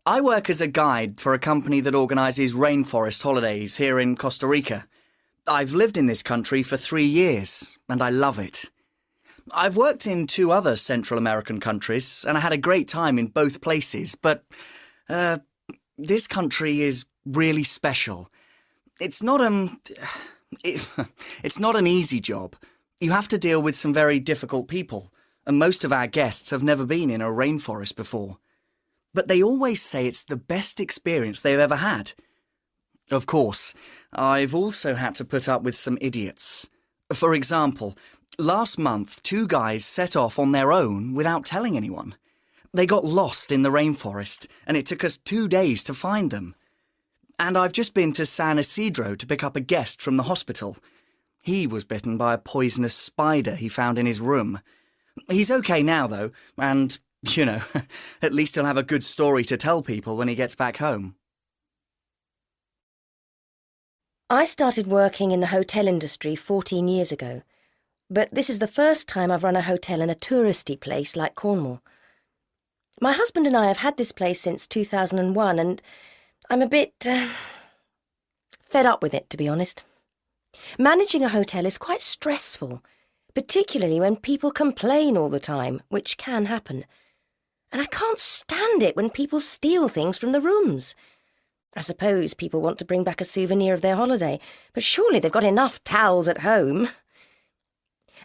I work as a guide for a company that organises rainforest holidays here in Costa Rica. I've lived in this country for 3 years, and I love it. I've worked in 2 other Central American countries, and I had a great time in both places, but this country is really special. It's not it's not an easy job. You have to deal with some very difficult people, and most of our guests have never been in a rainforest before. But they always say it's the best experience they've ever had. Of course, I've also had to put up with some idiots. For example, last month 2 guys set off on their own without telling anyone. They got lost in the rainforest, and it took us 2 days to find them. And I've just been to San Isidro to pick up a guest from the hospital. He was bitten by a poisonous spider he found in his room. He's okay now, though, and, at least he'll have a good story to tell people when he gets back home. I started working in the hotel industry 14 years ago, but this is the first time I've run a hotel in a touristy place like Cornwall. My husband and I have had this place since 2001, and I'm a bit fed up with it, to be honest. Managing a hotel is quite stressful, particularly when people complain all the time, which can happen. And I can't stand it when people steal things from the rooms. I suppose people want to bring back a souvenir of their holiday, but surely they've got enough towels at home.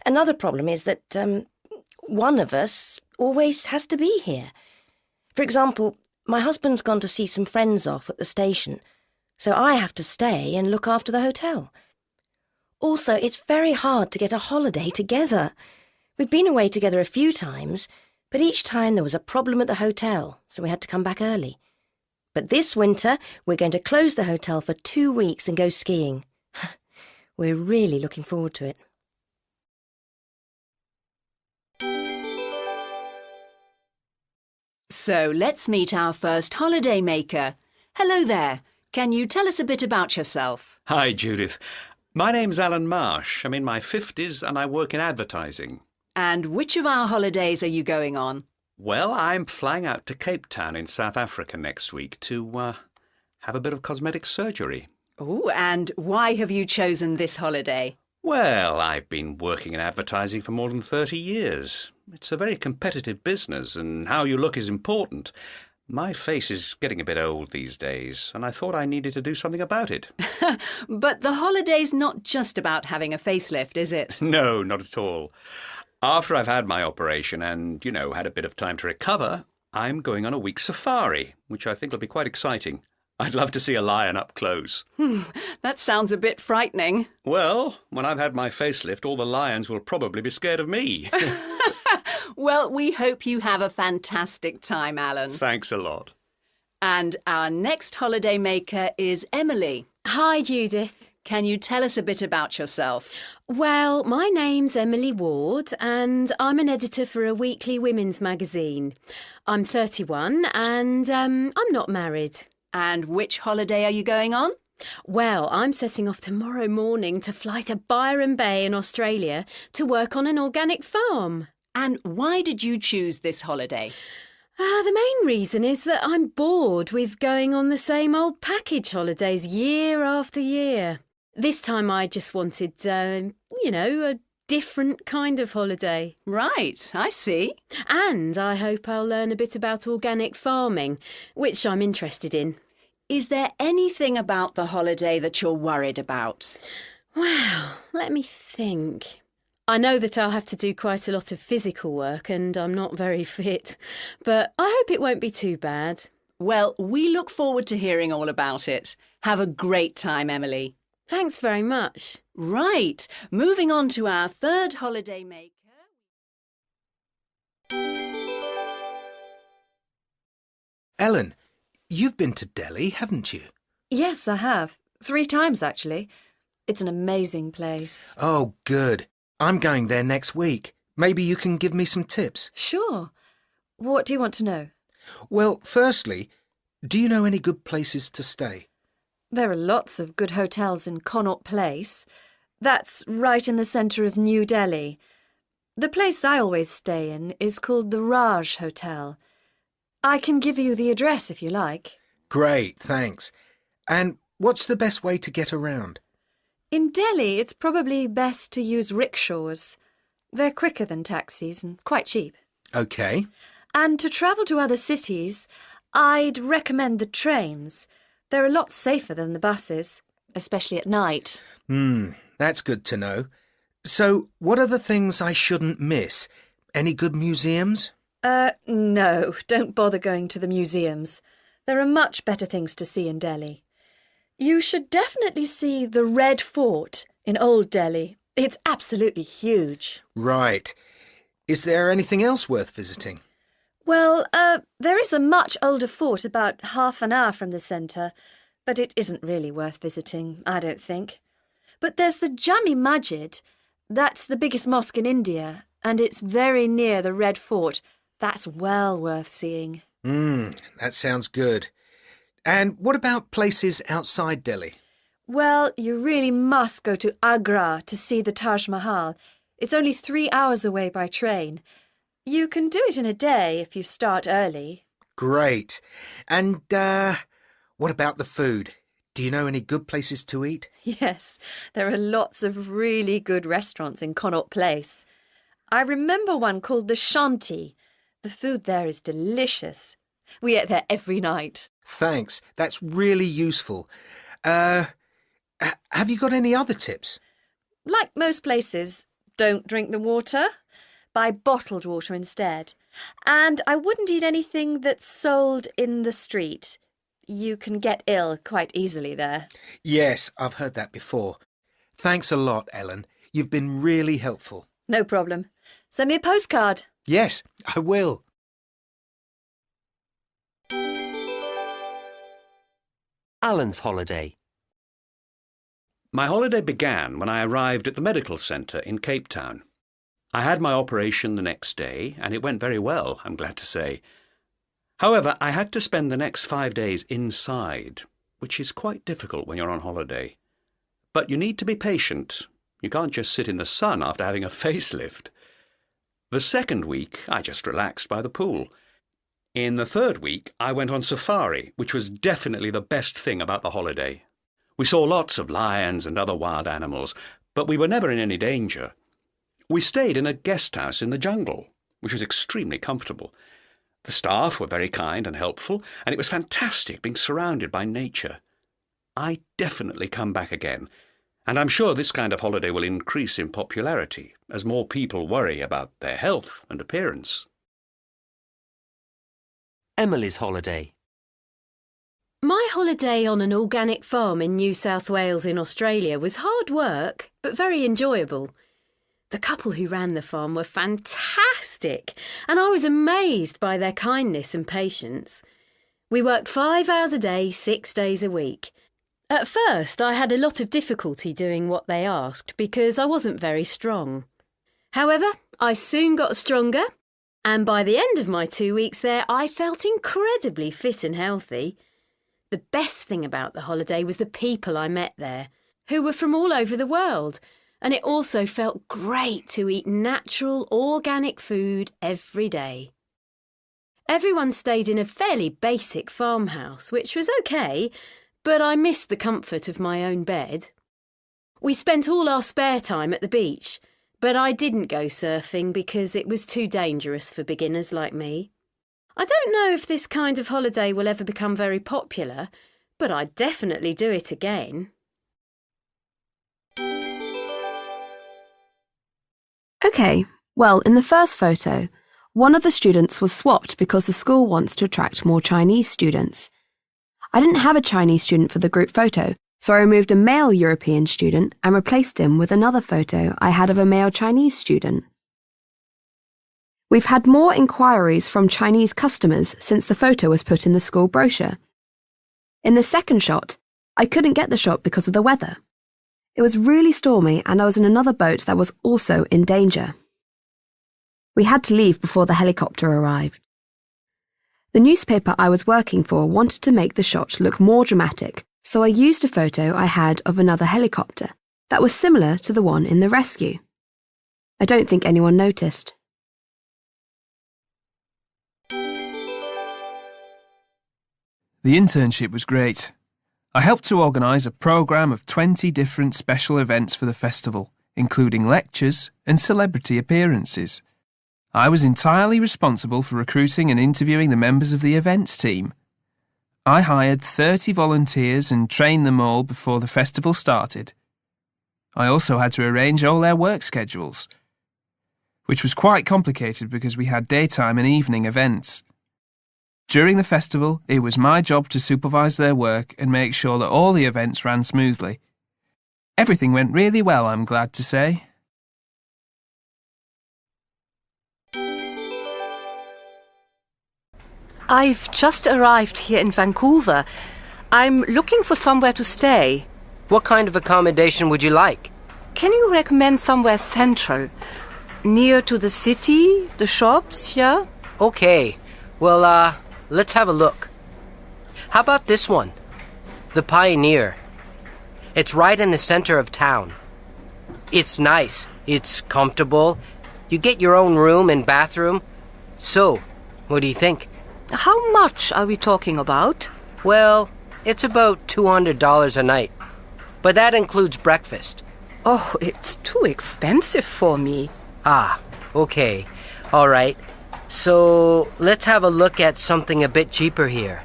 Another problem is that one of us always has to be here. For example, my husband's gone to see some friends off at the station, so I have to stay and look after the hotel. Also, it's very hard to get a holiday together. We've been away together a few times, but each time there was a problem at the hotel, so we had to come back early. But this winter, we're going to close the hotel for 2 weeks and go skiing. We're really looking forward to it. So let's meet our first holiday maker. Hello there. Can you tell us a bit about yourself? Hi, Judith. My name's Alan Marsh. I'm in my 50s and I work in advertising. And which of our holidays are you going on? Well, I'm flying out to Cape Town in South Africa next week to have a bit of cosmetic surgery. Oh, and why have you chosen this holiday? Well, I've been working in advertising for more than 30 years. It's a very competitive business and how you look is important. My face is getting a bit old these days, and I thought I needed to do something about it. But the holiday's not just about having a facelift, is it? No, not at all. After I've had my operation and, had a bit of time to recover, I'm going on a week's safari, which I think will be quite exciting. I'd love to see a lion up close. That sounds a bit frightening. Well, when I've had my facelift, all the lions will probably be scared of me. Well, we hope you have a fantastic time, Alan. Thanks a lot. And our next holiday maker is Emily. Hi, Judith. Can you tell us a bit about yourself? Well, my name's Emily Ward and I'm an editor for a weekly women's magazine. I'm 31 and I'm not married. And which holiday are you going on? Well, I'm setting off tomorrow morning to fly to Byron Bay in Australia to work on an organic farm. And why did you choose this holiday? The main reason is that I'm bored with going on the same old package holidays year after year. This time I just wanted, a different kind of holiday. Right, I see. And I hope I'll learn a bit about organic farming, which I'm interested in. Is there anything about the holiday that you're worried about? Well, let me think. I know that I'll have to do quite a lot of physical work and I'm not very fit, but I hope it won't be too bad. Well, we look forward to hearing all about it. Have a great time, Emily. Thanks very much. Right, moving on to our third holiday maker. Ellen, you've been to Delhi, haven't you? Yes, I have. 3 times, actually. It's an amazing place. Oh, good. I'm going there next week. Maybe you can give me some tips. Sure. What do you want to know? Well, firstly, do you know any good places to stay? There are lots of good hotels in Connaught Place. That's right in the centre of New Delhi. The place I always stay in is called the Raj Hotel. I can give you the address if you like. Great, thanks. And what's the best way to get around? In Delhi, it's probably best to use rickshaws. They're quicker than taxis and quite cheap. OK. And to travel to other cities, I'd recommend the trains. They're a lot safer than the buses, especially at night. That's good to know. So, what are the things I shouldn't miss? Any good museums? No, don't bother going to the museums. There are much better things to see in Delhi. You should definitely see the Red Fort in Old Delhi. It's absolutely huge. Right. Is there anything else worth visiting? Well, there is a much older fort about half an hour from the centre, but it isn't really worth visiting, I don't think. But there's the Jami Masjid. That's the biggest mosque in India, and it's very near the Red Fort. That's well worth seeing. That sounds good. And what about places outside Delhi? Well, you really must go to Agra to see the Taj Mahal. It's only 3 hours away by train. You can do it in a day if you start early. Great. And, what about the food? Do you know any good places to eat? Yes, there are lots of really good restaurants in Connaught Place. I remember one called the Shanti. The food there is delicious. We ate there every night. Thanks. That's really useful. Have you got any other tips? Like most places, don't drink the water. Buy bottled water instead. And I wouldn't eat anything that's sold in the street. You can get ill quite easily there. Yes, I've heard that before. Thanks a lot, Ellen. You've been really helpful. No problem. Send me a postcard. Yes, I will. Alan's holiday. My holiday began when I arrived at the medical centre in Cape Town. I had my operation the next day, and it went very well, I'm glad to say. However, I had to spend the next 5 days inside, which is quite difficult when you're on holiday. But you need to be patient. You can't just sit in the sun after having a facelift. The second week, I just relaxed by the pool. In the third week, I went on safari, which was definitely the best thing about the holiday. We saw lots of lions and other wild animals, but we were never in any danger. We stayed in a guest house in the jungle, which was extremely comfortable. The staff were very kind and helpful, and it was fantastic being surrounded by nature. I definitely come back again, and I'm sure this kind of holiday will increase in popularity as more people worry about their health and appearance. Emily's holiday. My holiday on an organic farm in New South Wales in Australia was hard work, but very enjoyable. The couple who ran the farm were fantastic, and I was amazed by their kindness and patience. We worked 5 hours a day, 6 days a week. At first, I had a lot of difficulty doing what they asked because I wasn't very strong. However, I soon got stronger, and by the end of my 2 weeks there, I felt incredibly fit and healthy. The best thing about the holiday was the people I met there, who were from all over the world, and it also felt great to eat natural, organic food every day. Everyone stayed in a fairly basic farmhouse, which was okay, but I missed the comfort of my own bed. We spent all our spare time at the beach, but I didn't go surfing because it was too dangerous for beginners like me. I don't know if this kind of holiday will ever become very popular, but I'd definitely do it again. OK, well, in the first photo, one of the students was swapped because the school wants to attract more Chinese students. I didn't have a Chinese student for the group photo, so I removed a male European student and replaced him with another photo I had of a male Chinese student. We've had more inquiries from Chinese customers since the photo was put in the school brochure. In the second shot, I couldn't get the shot because of the weather. It was really stormy and I was in another boat that was also in danger. We had to leave before the helicopter arrived. The newspaper I was working for wanted to make the shot look more dramatic, so I used a photo I had of another helicopter that was similar to the one in the rescue. I don't think anyone noticed. The internship was great. I helped to organise a programme of 20 different special events for the festival, including lectures and celebrity appearances. I was entirely responsible for recruiting and interviewing the members of the events team. I hired 30 volunteers and trained them all before the festival started. I also had to arrange all their work schedules, which was quite complicated because we had daytime and evening events. During the festival, it was my job to supervise their work and make sure that all the events ran smoothly. Everything went really well, I'm glad to say. I've just arrived here in Vancouver. I'm looking for somewhere to stay. What kind of accommodation would you like? Can you recommend somewhere central? Near to the city, the shops, yeah? Okay. Well, let's have a look. How about this one? The Pioneer. It's right in the center of town. It's nice. It's comfortable. You get your own room and bathroom. So, what do you think? How much are we talking about? Well, it's about $200 a night. But that includes breakfast. Oh, it's too expensive for me. Ah, okay. All right. So, let's have a look at something a bit cheaper here.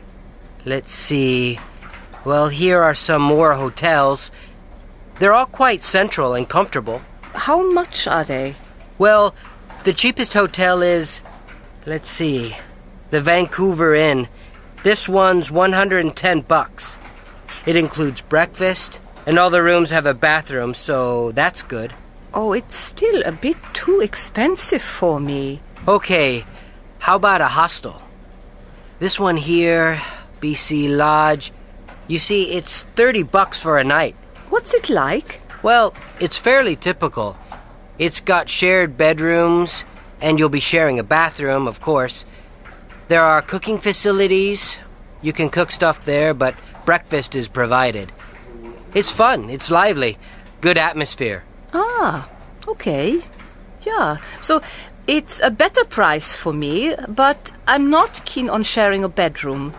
Let's see. Well, here are some more hotels. They're all quite central and comfortable. How much are they? Well, the cheapest hotel is, let's see, the Vancouver Inn. This one's $110. It includes breakfast, and all the rooms have a bathroom, so that's good. Oh, it's still a bit too expensive for me. Okay, how about a hostel? This one here, BC Lodge. You see, it's $30 for a night. What's it like? Well, it's fairly typical. It's got shared bedrooms, and you'll be sharing a bathroom, of course. There are cooking facilities. You can cook stuff there, but breakfast is provided. It's fun, it's lively, good atmosphere. Ah, okay. Yeah, so it's a better price for me, but I'm not keen on sharing a bedroom.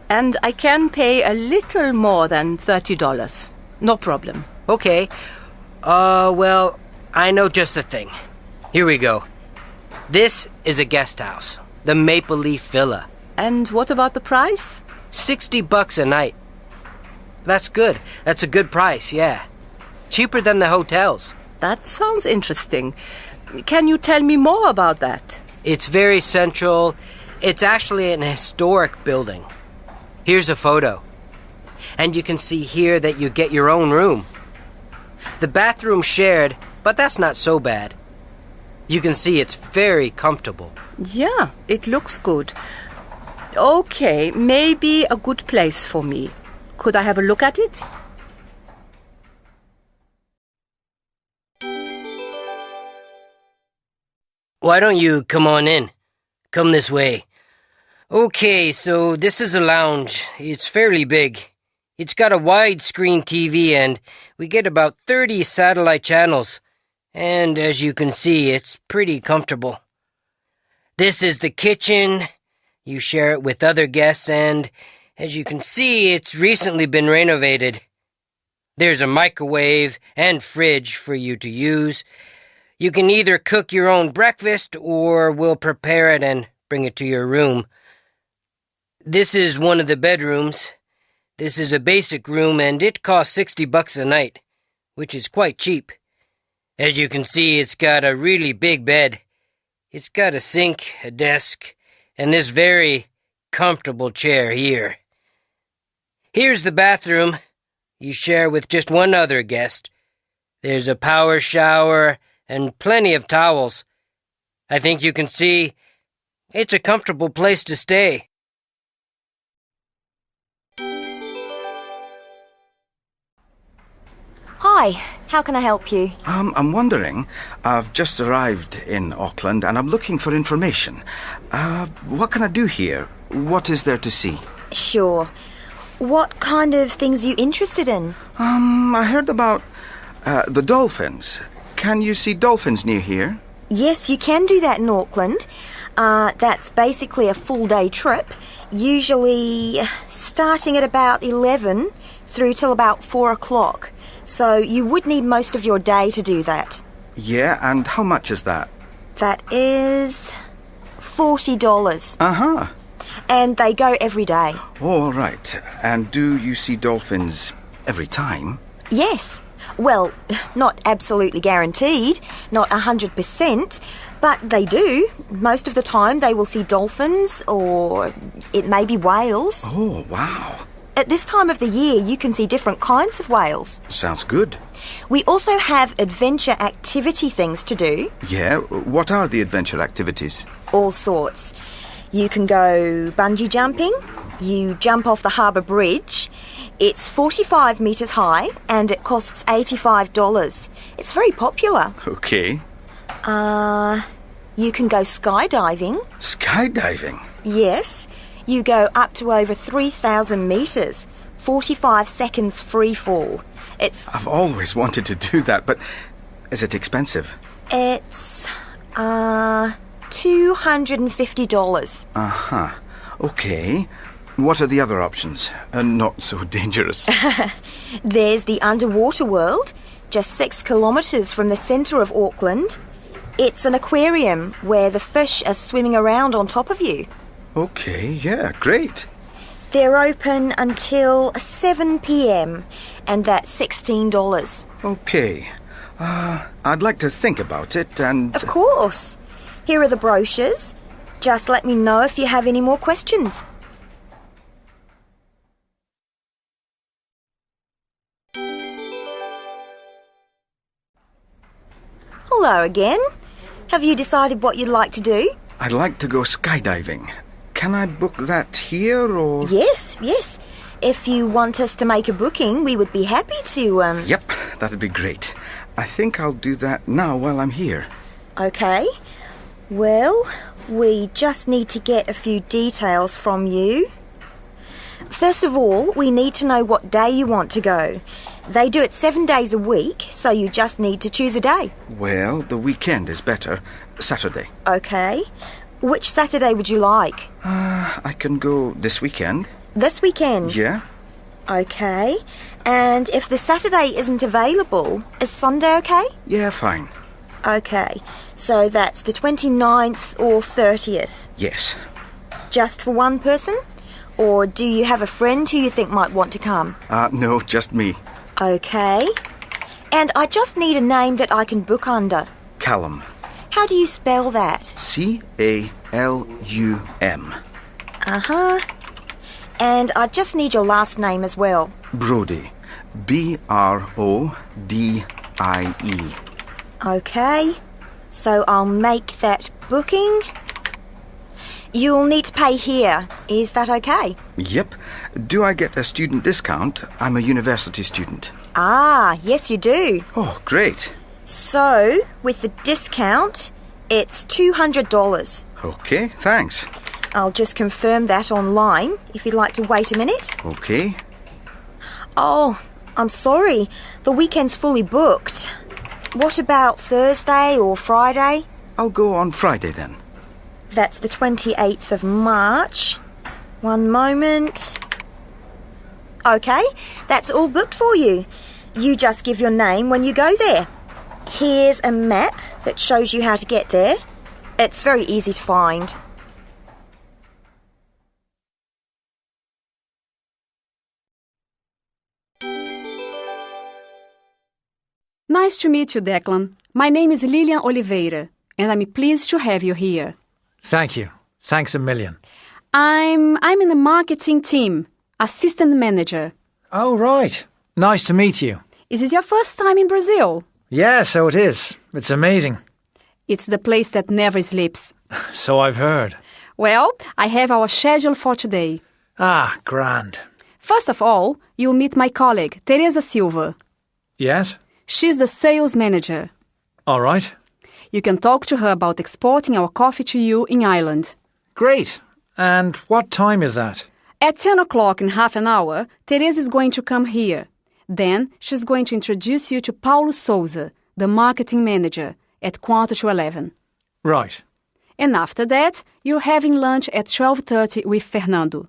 And I can pay a little more than $30. No problem. Okay. Well, I know just the thing. Here we go. This is a guest house, the Maple Leaf Villa. And what about the price? $60 a night. That's good. That's a good price, yeah. Cheaper than the hotels. That sounds interesting. Can you tell me more about that? It's very central. It's actually an historic building. Here's a photo. And you can see here that you get your own room. The bathroom shared, but that's not so bad. You can see it's very comfortable. Yeah, it looks good. Okay, maybe a good place for me. Could I have a look at it? Why don't you come on in? Come this way. Okay, so this is the lounge. It's fairly big. It's got a widescreen TV and we get about 30 satellite channels. And as you can see, it's pretty comfortable. This is the kitchen. You share it with other guests and, as you can see, it's recently been renovated. There's a microwave and fridge for you to use. You can either cook your own breakfast or we'll prepare it and bring it to your room. This is one of the bedrooms. This is a basic room and it costs $60 a night, which is quite cheap. As you can see, it's got a really big bed. It's got a sink, a desk, and this very comfortable chair here. Here's the bathroom. You share with just one other guest. There's a power shower and plenty of towels. I think you can see it's a comfortable place to stay. Hi, how can I help you? I'm wondering, I've just arrived in Auckland and I'm looking for information. What can I do here? What is there to see? Sure. What kind of things are you interested in? I heard about the dolphins. Can you see dolphins near here? Yes, you can do that in Auckland. That's basically a full-day trip, usually starting at about 11 through till about 4 o'clock. So you would need most of your day to do that. Yeah, and how much is that? That is $40. Uh-huh. And they go every day. All right. And do you see dolphins every time? Yes. Well, not absolutely guaranteed, not 100%, but they do. Most of the time they will see dolphins, or it may be whales. Oh, wow. At this time of the year, you can see different kinds of whales. Sounds good. We also have adventure activity things to do. Yeah, what are the adventure activities? All sorts. You can go bungee jumping. You jump off the harbour bridge. It's 45 metres high and it costs $85. It's very popular. Okay. You can go skydiving. Skydiving? Yes. You go up to over 3,000 metres. 45 seconds free fall. I've always wanted to do that, but is it expensive? It's, $250. Uh-huh. Okay. What are the other options? Not so dangerous. There's the underwater world, just 6 kilometres from the centre of Auckland. It's an aquarium where the fish are swimming around on top of you. Okay, yeah, great. They're open until 7 p.m, and that's $16. Okay. I'd like to think about it and... Of course. Here are the brochures. Just let me know if you have any more questions. Hello again. Have you decided what you'd like to do? I'd like to go skydiving. Can I book that here, or...? Yes. If you want us to make a booking, we would be happy to, Yep, that'd be great. I think I'll do that now while I'm here. Okay. Well, we just need to get a few details from you. First of all, we need to know what day you want to go. They do it 7 days a week, so you just need to choose a day. Well, the weekend is better. Saturday. Okay. Which Saturday would you like? I can go this weekend. This weekend? Yeah. Okay. And if the Saturday isn't available, is Sunday okay? Yeah, fine. Okay. So that's the 29th or 30th? Yes. Just for one person? Or do you have a friend who you think might want to come? No, just me. Okay. And I just need a name that I can book under. Callum. How do you spell that? C-A-L-U-M. Uh-huh. And I just need your last name as well. Brodie. B-R-O-D-I-E. Okay. So I'll make that booking. You'll need to pay here. Is that okay? Yep. Do I get a student discount? I'm a university student. Ah, yes you do. Oh, great. So, with the discount, it's $200. Okay, thanks. I'll just confirm that online, if you'd like to wait a minute. Okay. Oh, I'm sorry. The weekend's fully booked. What about Thursday or Friday? I'll go on Friday then. That's the 28th of March. One moment. Okay, that's all booked for you. You just give your name when you go there. Here's a map that shows you how to get there. It's very easy to find. Nice to meet you, Declan. My name is Lilian Oliveira, and I'm pleased to have you here. Thank you. Thanks a million. I'm in the marketing team, assistant manager. Oh, right. Nice to meet you. Is this your first time in Brazil? Yeah, so it is. It's amazing. It's the place that never sleeps. So I've heard. Well, I have our schedule for today. Ah, grand. First of all, you'll meet my colleague, Teresa Silva. Yes? She's the sales manager. All right. You can talk to her about exporting our coffee to you in Ireland. Great. And what time is that? At 10 o'clock in half an hour, Teresa is going to come here. Then she's going to introduce you to Paulo Souza, the marketing manager, at 11:15. Right. And after that, you're having lunch at 12:30 with Fernando.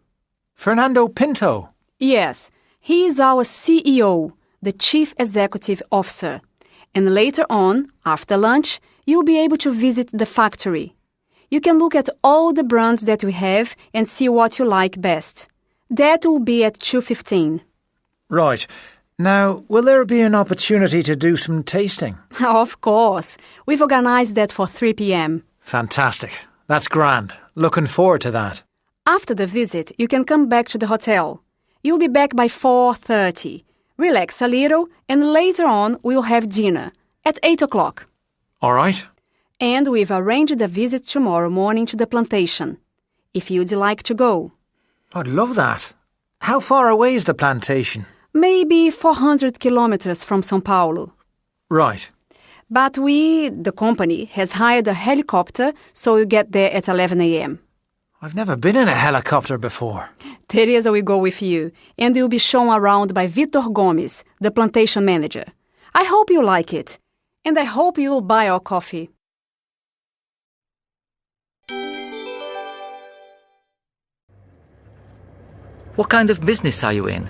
Fernando Pinto? Yes, he is our CEO, the Chief Executive Officer. And later on, after lunch, you'll be able to visit the factory. You can look at all the brands that we have and see what you like best. That will be at 2:15. Right. Now, will there be an opportunity to do some tasting? Of course. We've organized that for 3 p.m. Fantastic. That's grand. Looking forward to that. After the visit, you can come back to the hotel. You'll be back by 4:30. Relax a little, and later on we'll have dinner at 8 o'clock. All right. And we've arranged a visit tomorrow morning to the plantation, if you'd like to go. I'd love that. How far away is the plantation? Maybe 400 kilometers from São Paulo. Right. But the company, has hired a helicopter, so you get there at 11 a.m. I've never been in a helicopter before. Teresa will go with you, and you'll be shown around by Vitor Gomes, the plantation manager. I hope you like it, and I hope you'll buy our coffee. What kind of business are you in?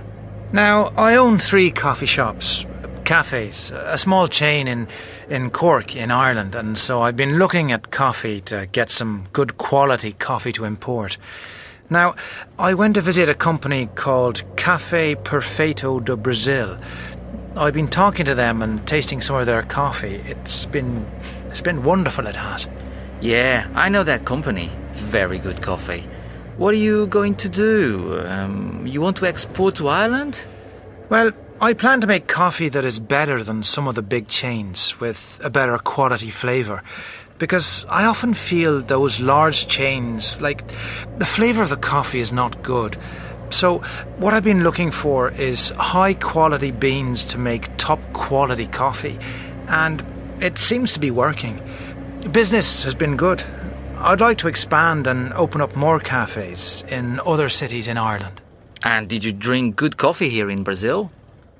Now, I own 3 coffee shops, cafes, a small chain in Cork in Ireland, and so I've been looking at coffee to get some good quality coffee to import. Now, I went to visit a company called Café Perfeito do Brazil. I've been talking to them and tasting some of their coffee. It's been wonderful at that. Yeah, I know that company. Very good coffee. What are you going to do? You want to export to Ireland? Well, I plan to make coffee that is better than some of the big chains, with a better quality flavour. Because I often feel those large chains, like, the flavour of the coffee is not good. So what I've been looking for is high quality beans to make top quality coffee. And it seems to be working. Business has been good. I'd like to expand and open up more cafes in other cities in Ireland. And did you drink good coffee here in Brazil?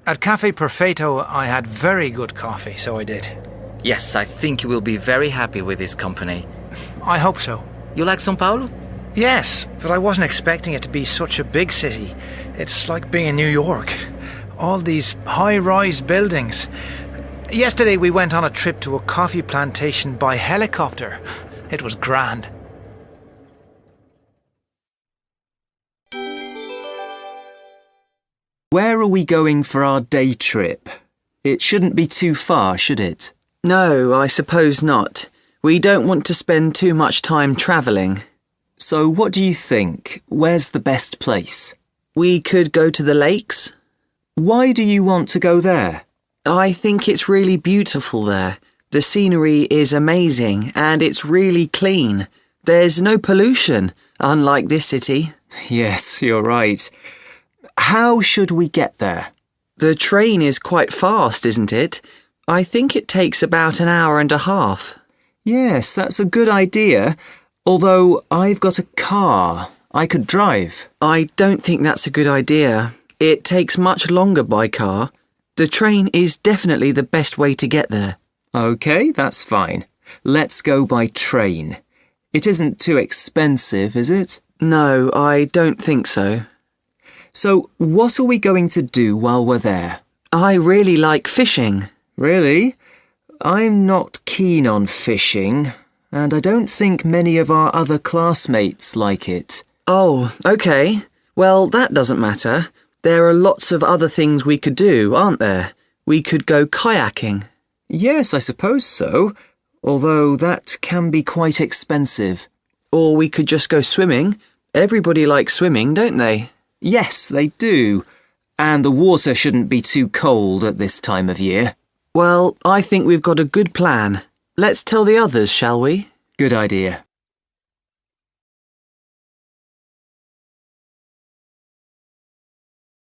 At Café Perfeito, I had very good coffee, so I did. Yes, I think you will be very happy with this company. I hope so. You like São Paulo? Yes, but I wasn't expecting it to be such a big city. It's like being in New York. All these high-rise buildings. Yesterday we went on a trip to a coffee plantation by helicopter. It was grand. Where are we going for our day trip? It shouldn't be too far, should it? No, I suppose not. We don't want to spend too much time travelling. So what do you think? Where's the best place? We could go to the lakes. Why do you want to go there? I think it's really beautiful there. The scenery is amazing and it's really clean. There's no pollution, unlike this city. Yes, you're right. How should we get there? The train is quite fast, isn't it? I think it takes about an hour and a half. Yes, that's a good idea. Although I've got a car. I could drive. I don't think that's a good idea. It takes much longer by car. The train is definitely the best way to get there. OK, that's fine. Let's go by train. It isn't too expensive, is it? No, I don't think so. So, what are we going to do while we're there? I really like fishing. Really? I'm not keen on fishing, and I don't think many of our other classmates like it. Oh, OK. Well, that doesn't matter. There are lots of other things we could do, aren't there? We could go kayaking. Yes, I suppose so, although that can be quite expensive. Or we could just go swimming. Everybody likes swimming, don't they? Yes, they do. And the water shouldn't be too cold at this time of year. Well, I think we've got a good plan. Let's tell the others, shall we? Good idea.